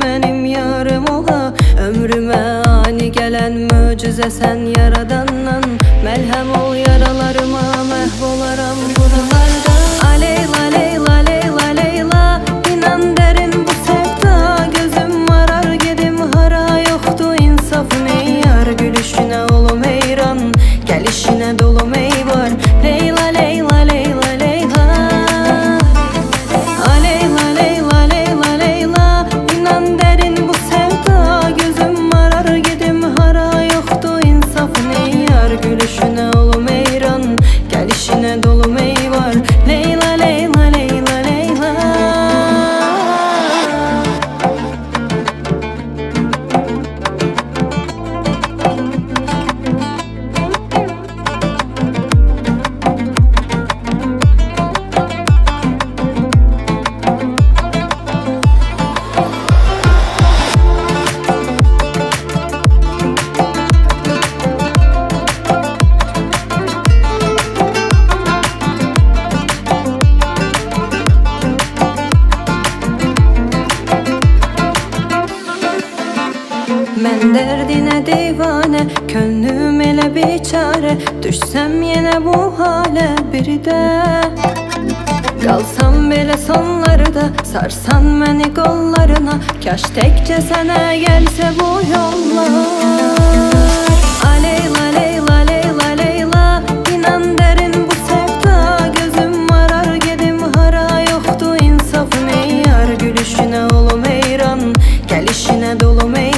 mənim yarım ola. Ömrümə ani gələn möcüzə sən yaradandan. Məlhəm ol yaralarıma, məhv olaram buralarda. Aleyla leyla leyla leyla, inan dərin bu sevda. Gözüm marar gedim hara, yoxdu insaf ney yar. Gülüşünə olum heyran, gəlişinə dolum ey var. Leyla leyla leyla leyla, aleyla leyla leyla leyla, inan dərin bu sevda. Gözüm marar gedim hara, yoxdu insaf ney yar. Gülüşünə olum heyran, gəlişinə dolum ey var. Leyla leyla leyla leyla. Mən dərdinə divanə, könlüm elə biçarə. Düşsəm yenə bu halə bir də, qalsam belə sonlarda, sarsan məni qollarına. Kaş təkcə sənə gəlsə bu yollar. Aleyla leyla leyla leyla, inan dərin bu sevda. Gözüm marar gedim hara, yoxdu insaf ney yar. Gülüşünə olum heyran, gəlişinə dolum ey